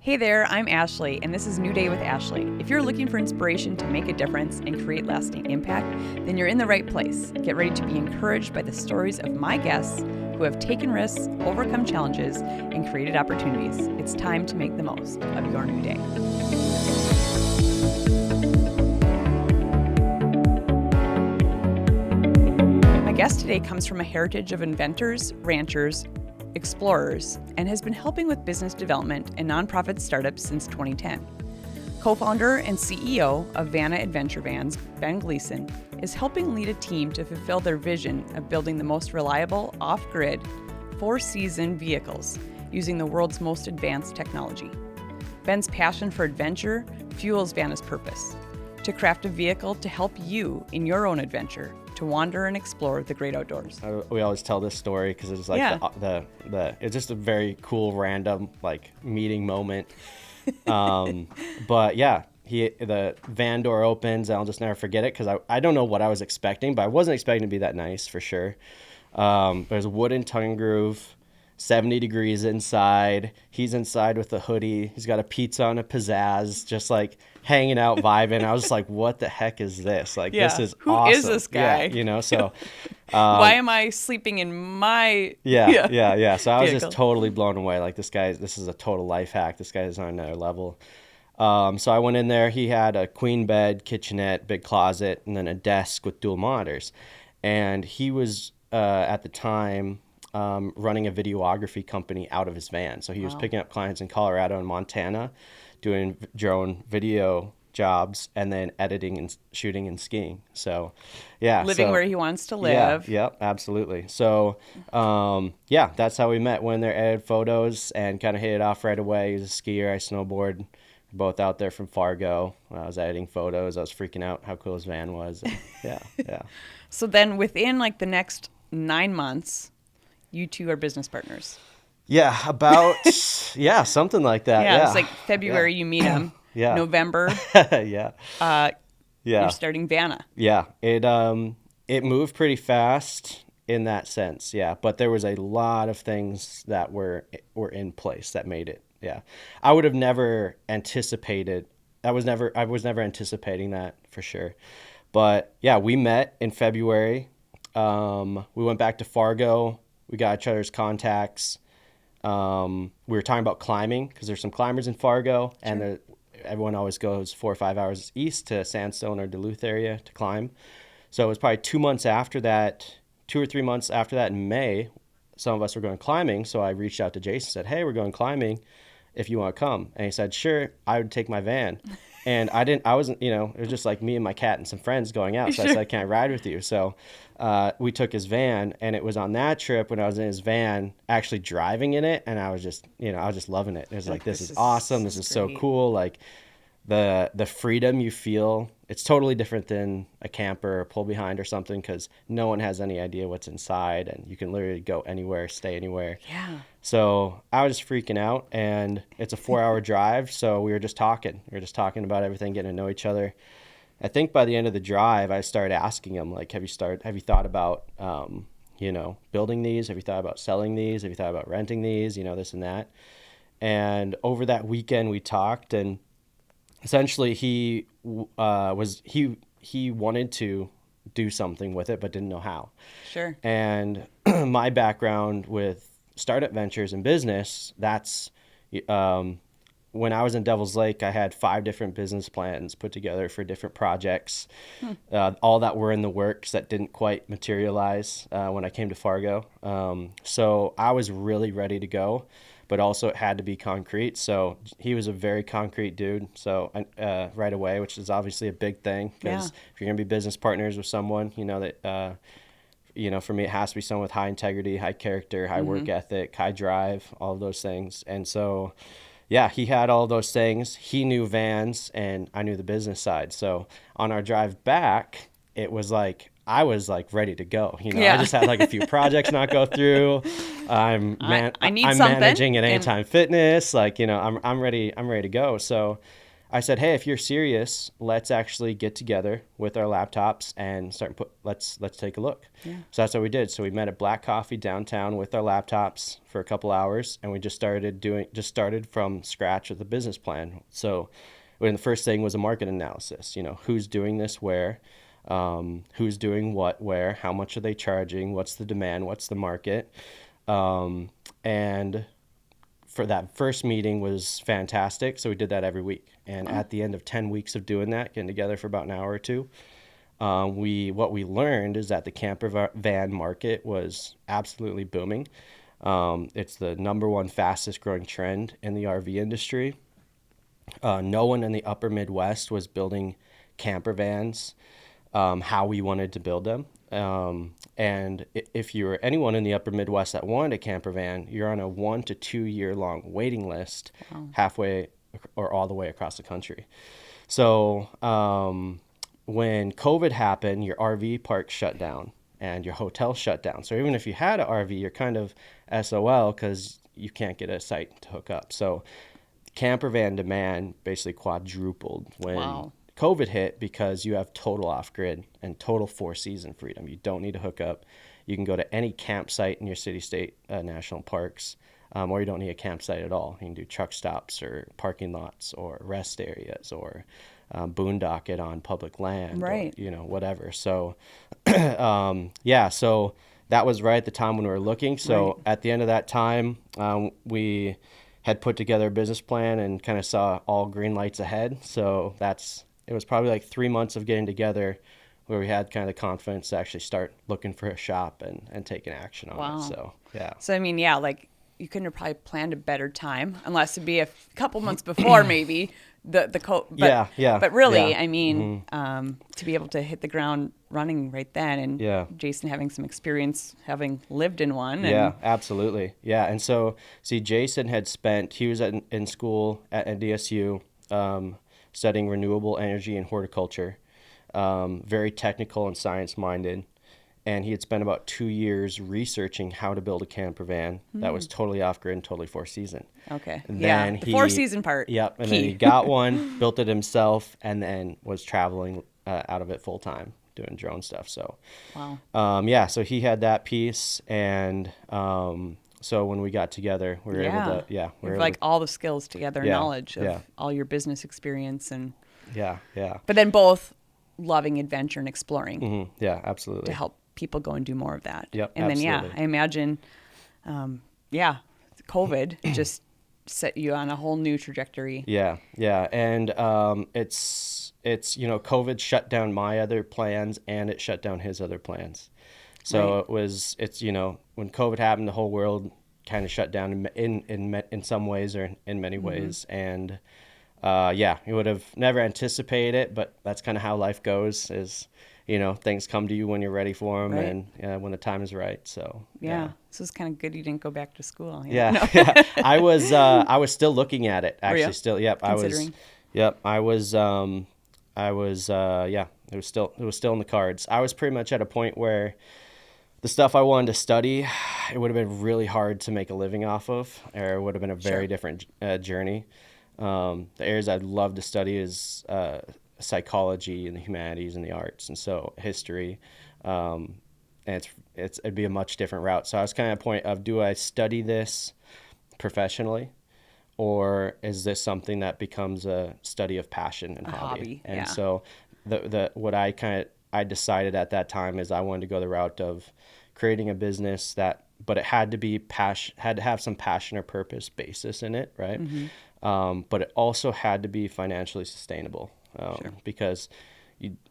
Hey there, I'm Ashley, and this is New Day with Ashley. If you're looking for inspiration to make a difference and create lasting impact, then you're in the right place. Get ready to be encouraged by the stories of my guests who have taken risks, overcome challenges, and created opportunities. It's time to make the most of your new day. My guest today comes from a heritage of inventors, ranchers, explorers, and has been helping with business development and nonprofit startups since 2010. Co-founder and CEO of Vanna Adventure Vans, Ben Gleason, is helping lead a team to fulfill their vision of building the most reliable, off-grid, four-season vehicles using the world's most advanced technology. Ben's passion for adventure fuels Vanna's purpose, to craft a vehicle to help you in your own adventure, to wander and explore the great outdoors. We always tell this story because it's like it's just a very cool random like meeting moment. But yeah, the van door opens and I'll just never forget it because I don't know what I was expecting, but I wasn't expecting to be that nice for sure. There's a wooden tongue groove, 70 degrees inside. He's inside with a hoodie. He's got a pizza on a pizzazz, just like hanging out, vibing. I was just like, what the heck is this? Like, this is Who awesome. is this guy? Yeah, so. Why am I sleeping in my Yeah. So I was vehicle? just totally blown away. Like, this is a total life hack. This guy is on another level. So I went in there. He had a queen bed, kitchenette, big closet, and then a desk with dual monitors. And he was, at the time, running a videography company out of his van. So he was picking up clients in Colorado and Montana, doing drone video jobs, and then editing and shooting and skiing. So, yeah. Living where he wants to live. Yeah, absolutely. So, that's how we met. Went there, edited photos, and kind of hit it off right away. He's a skier, I snowboard. We're both out there from Fargo. I was editing photos. I was freaking out how cool his van was. And yeah. So then within like the next 9 months, you two are business partners. Yeah, something like that. Yeah, it's like February you meet him. Yeah. November. You're starting Vanna. Yeah, it moved pretty fast in that sense. Yeah, but there was a lot of things that were in place that made it. Yeah, I would have never anticipated. I was never anticipating that for sure. But yeah, we met in February. We went back to Fargo. We got each other's contacts. We were talking about climbing because there's some climbers in Fargo, sure. And everyone always goes 4 or 5 hours east to Sandstone or Duluth area to climb. So it was probably 2 months after that, 2 or 3 months after that in May, some of us were going climbing. So I reached out to Jason and said, hey, we're going climbing if you want to come. And he said, sure, I would take my van. And I wasn't, it was just like me and my cat and some friends going out. So I said, can I ride with you? So we took his van, and it was on that trip when I was in his van actually driving in it. And I was just, I was just loving it. It was like, this is awesome. This is so cool. Like the freedom you feel, it's totally different than a camper or pull behind or something because no one has any idea what's inside and you can literally go anywhere, stay anywhere. Yeah. So I was freaking out, and it's a 4-hour drive. So we were just talking. We were just talking about everything, getting to know each other. I think by the end of the drive, I started asking him, like, have you thought about, building these? Have you thought about selling these? Have you thought about renting these? This and that. And over that weekend, we talked, and essentially he wanted to do something with it, but didn't know how. Sure. And my background with startup ventures and business, that's when I was in Devil's Lake, I had 5 different business plans put together for different projects, all that were in the works that didn't quite materialize when I came to Fargo. So I was really ready to go, but also it had to be concrete. So he was a very concrete dude. So right away, which is obviously a big thing because if you're going to be business partners with someone, that for me, it has to be someone with high integrity, high character, high work ethic, high drive, all of those things. And so, yeah, he had all those things. He knew vans, and I knew the business side. So on our drive back, it was like, I was like ready to go. I just had like a few projects not go through. I'm managing at Anytime Fitness. Like, I'm ready to go. So I said, hey, if you're serious, let's actually get together with our laptops and let's take a look. Yeah. So that's what we did. So we met at Black Coffee downtown with our laptops for a couple hours, and we just started from scratch with a business plan. So when the first thing was a market analysis, who's doing this where, who's doing what where, how much are they charging, what's the demand, what's the market, and for that first meeting was fantastic. So we did that every week. And at the end of 10 weeks of doing that, getting together for about an hour or two, what we learned is that the camper van market was absolutely booming. It's the number one fastest growing trend in the RV industry. No one in the upper Midwest was building camper vans how we wanted to build them. And if you were anyone in the upper Midwest that wanted a camper van, you're on a 1 to 2 year long waiting list. Wow. Halfway or all the way across the country. So when COVID happened, your RV park shut down and your hotel shut down. So even if you had an RV, you're kind of SOL because you can't get a site to hook up. So camper van demand basically quadrupled when wow. COVID hit, because you have total off-grid and total four-season freedom. You don't need to hook up. You can go to any campsite in your city, state, national parks, or you don't need a campsite at all. You can do truck stops or parking lots or rest areas or boondock it on public land, right? Or, whatever. So, so that was right at the time when we were looking. So right. At the end of that time, we had put together a business plan and kind of saw all green lights ahead. So it was probably like 3 months of getting together where we had kind of the confidence to actually start looking for a shop and taking action on wow. it. So, yeah. So, I mean, yeah, like you couldn't have probably planned a better time unless it'd be a couple months before maybe but really, yeah. I mean, mm-hmm. To be able to hit the ground running right then, and yeah. Jason having some experience having lived in one. Yeah, absolutely. Yeah. And so, see, Jason he was in school at NDSU, studying renewable energy and horticulture, very technical and science-minded. And he had spent about 2 years researching how to build a camper van that was totally off-grid and totally four-season. Okay. And then the four-season part. Yep. And key. Then he got one, built it himself, and then was traveling out of it full-time, doing drone stuff. So, wow. So he had that piece. And so when we got together, we were able to, we were able like all the skills together, knowledge of all your business experience. And yeah. But then both loving adventure and exploring. Mm-hmm. Yeah, absolutely. To help people go and do more of that. Yep, and absolutely. Then, I imagine, COVID just set you on a whole new trajectory. Yeah. And it's COVID shut down my other plans and it shut down his other plans. So right. It's when COVID happened, the whole world kind of shut down in some ways or in many ways. And you would have never anticipated it, but that's kind of how life goes is, things come to you when you're ready for them right. and when the time is right. So, yeah. So it's kind of good you didn't go back to school. Yeah. No. Yeah. I was still looking at it actually still. Yep. Considering. I was, it was still in the cards. I was pretty much at a point where the stuff I wanted to study, it would have been really hard to make a living off of, or it would have been a very different journey. The areas I'd love to study is psychology and the humanities and the arts, and so history, and it'd be a much different route. So I was kind of at a point of, do I study this professionally, or is this something that becomes a study of passion and hobby? And so what I decided at that time is I wanted to go the route of creating a business but it had to have some passion or purpose basis in it, right? Mm-hmm. But it also had to be financially sustainable, because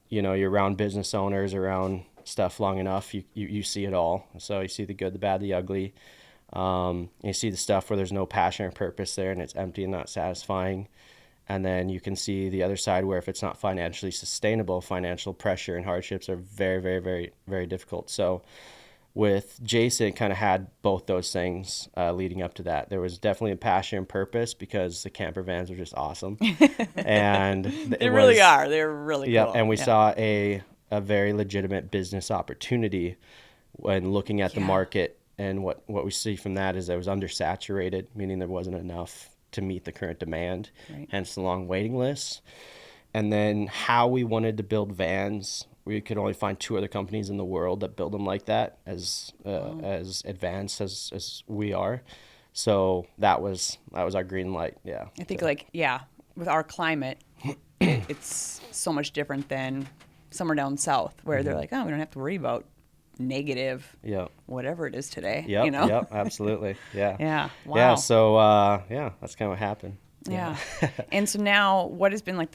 you're around business owners, around stuff long enough, you see it all. So you see the good, the bad, the ugly. You see the stuff where there's no passion or purpose there and it's empty and not satisfying. And then you can see the other side where if it's not financially sustainable, financial pressure and hardships are very, very, very, very difficult. So with Jason, it kind of had both those things leading up to that. There was definitely a passion and purpose because the camper vans are just awesome. And they really are. They're really cool. And we saw a very legitimate business opportunity when looking at the market. And what we see from that is it was undersaturated, meaning there wasn't enough to meet the current demand, Right. hence the long waiting lists. And then how we wanted to build vans, we could only find 2 other companies in the world that build them like that, as advanced as we are. So that was our green light. Yeah. I think So, with our climate, it's so much different than somewhere down south where they're like, oh, we don't have to worry about negative, yeah. whatever it is today. Yep. Yep. Absolutely. Yeah. Yeah. Wow. Yeah. So that's kind of what happened. Yeah. And so now, what has been like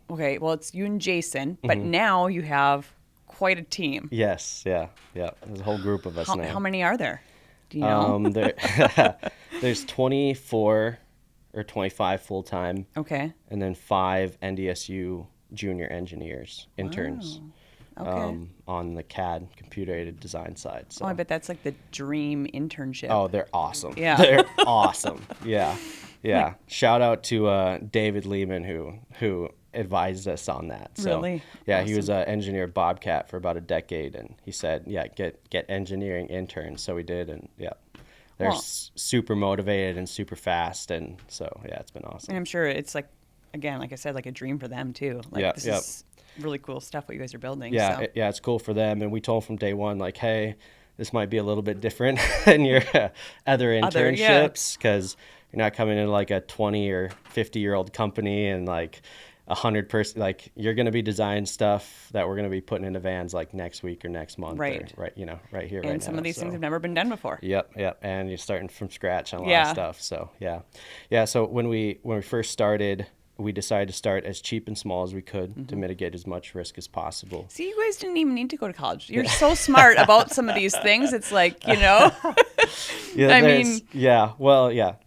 well, it's you and Jason, but now you have quite a team. Yes. Yeah. Yeah. There's a whole group of us now. How many are there? Do you know? There's 24 or 25 full time. Okay. And then 5 NDSU junior engineers, interns, Okay. on the CAD computer aided design side. So. Oh, I bet that's like the dream internship. Oh, they're awesome. Yeah. They're awesome. Yeah. Yeah. Shout out to David Lehman who advised us on that. So, Really? yeah, Awesome. he was an engineer at Bobcat for about a decade, and he said, yeah, get engineering interns. So we did, and yeah. They're super motivated and super fast, and so yeah, it's been awesome. And I'm sure it's like, again, like I said, like a dream for them too. Like this is really cool stuff what you guys are building. Yeah, so. it's cool for them, and we told from day one, like, hey, this might be a little bit different than your other internships, because you're not coming into like a 20 or 50-year-old company and like 100-person, like you're going to be designing stuff that we're going to be putting into vans like next week or next month, right? Or, right here, and right now. And some of these things have never been done before. Yep, and you're starting from scratch on a lot of stuff. So yeah. So when we first started, we decided to start as cheap and small as we could to mitigate as much risk as possible. See, you guys didn't even need to go to college. You're so smart about some of these things. It's like, you know.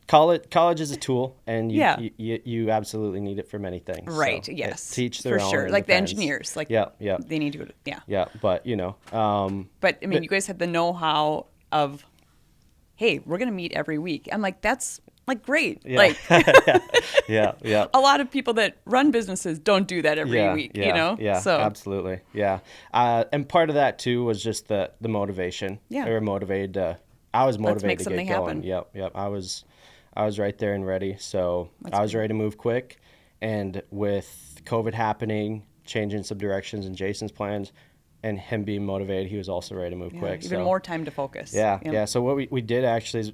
College is a tool, and you absolutely need it for many things. Right. So yes. Teach their for own. sure. Like depends. The engineers. Like they need to go to Yeah, but you know. But I mean, you guys had the know-how of, hey, we're gonna meet every week. I'm like, that's like great. Yeah. Like yeah. a lot of people that run businesses don't do that every week. You know. Yeah. So absolutely. Yeah. And part of that too was just the motivation. Yeah. They were motivated to. I was motivated to get going. Happen. Yep. I was right there and ready. So I was ready to move quick. And with COVID happening, changing some directions in Jason's plans, and him being motivated, he was also ready to move quick. Even more time to focus. Yeah. So what we did actually is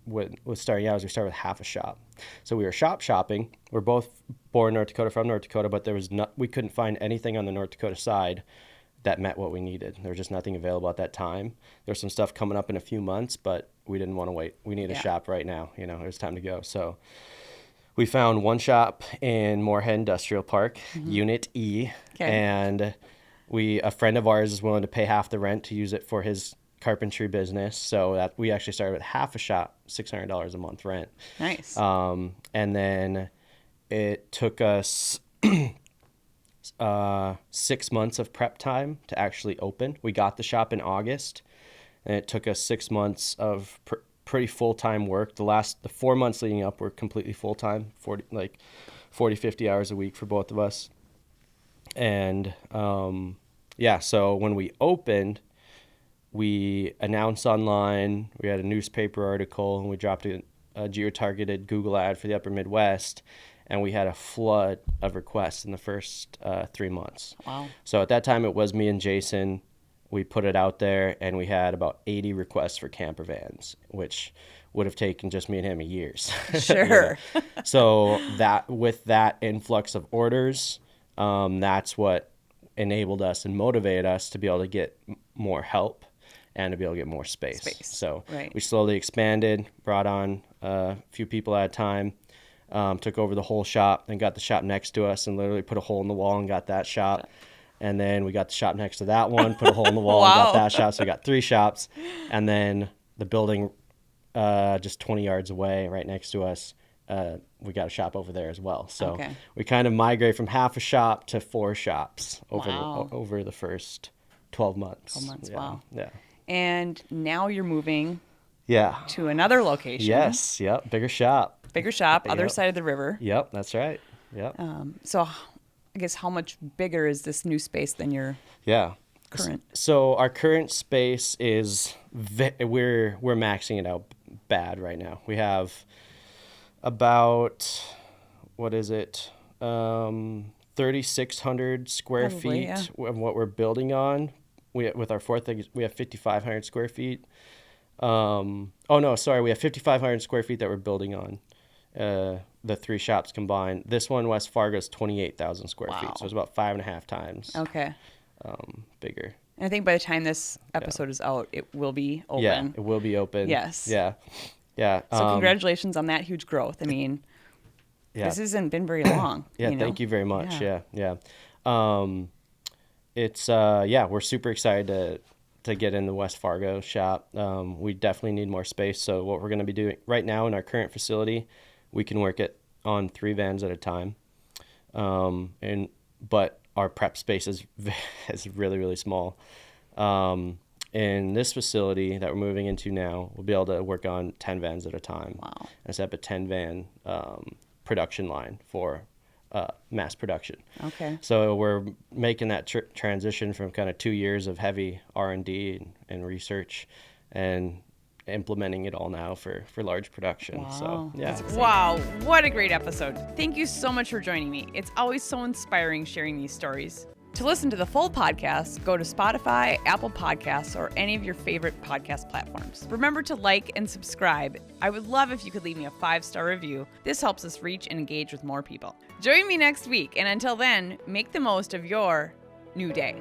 with starting out is we started with half a shop. So we were shopping. We're both born in North Dakota, from North Dakota, but we couldn't find anything on the North Dakota side that met what we needed. There was just nothing available at that time. There's some stuff coming up in a few months, but we didn't want to wait. We need a shop right now. You know, it was time to go. So we found one shop in Moorhead Industrial Park, Unit E, and a friend of ours is willing to pay half the rent to use it for his carpentry business. So that we actually started with half a shop, $600 a month rent. Nice. And then it took us 6 months of prep time to actually open. We got the shop in August, and it took us 6 months of pretty full-time work. The 4 months leading up were completely full-time, 40, 50 hours a week for both of us. And so when we opened, we announced online, we had a newspaper article, and we dropped a geo-targeted Google ad for the Upper Midwest, and we had a flood of requests in the first 3 months. Wow. So at that time, it was me and Jason. We put it out there, and we had about 80 requests for camper vans, which would have taken just me and him years. Sure. So with that influx of orders, that's what enabled us and motivated us to be able to get more help and to be able to get more space. So we slowly expanded, brought on a few people at a time, took over the whole shop, then got the shop next to us and literally put a hole in the wall and got that shop. And then we got the shop next to that one, put a hole in the wall and got that shop. So we got 3 shops. And then the building just 20 yards away, right next to us, we got a shop over there as well. So we kind of migrate from half a shop to 4 shops over the first 12 months. 12 months, yeah. wow. Yeah. And now you're moving to another location. Yes, yep, bigger shop. Other side of the river. Yep, that's right. Yep. So I guess how much bigger is this new space than your current? So our current space is we're maxing it out bad right now. We have About, what is it? 3,600 square Probably, feet yeah. of what we're building on. With our fourth thing, we have 5,500 square feet. We have 5,500 square feet that we're building on. The three shops combined. This one, West Fargo, is 28,000 square feet. So it's about 5.5 times Okay. bigger. And I think by the time this episode is out, it will be open. Yeah, it will be open. Yes. Yeah. Yeah. So congratulations on that huge growth. I mean, this hasn't been very long. Yeah, thank you very much. Yeah. We're super excited to get in the West Fargo shop. We definitely need more space. So what we're going to be doing right now in our current facility, we can work on 3 vans at a time. But our prep space is really, really small. In this facility that we're moving into now, we'll be able to work on 10 vans at a time. Wow. And set up a 10 van production line for mass production. Okay. So we're making that transition from kind of 2 years of heavy R&D and research and implementing it all now for large production. Wow. So, yeah. Wow, what a great episode. Thank you so much for joining me. It's always so inspiring sharing these stories. To listen to the full podcast, go to Spotify, Apple Podcasts, or any of your favorite podcast platforms. Remember to like and subscribe. I would love if you could leave me a 5-star review. This helps us reach and engage with more people. Join me next week, and until then, make the most of your new day.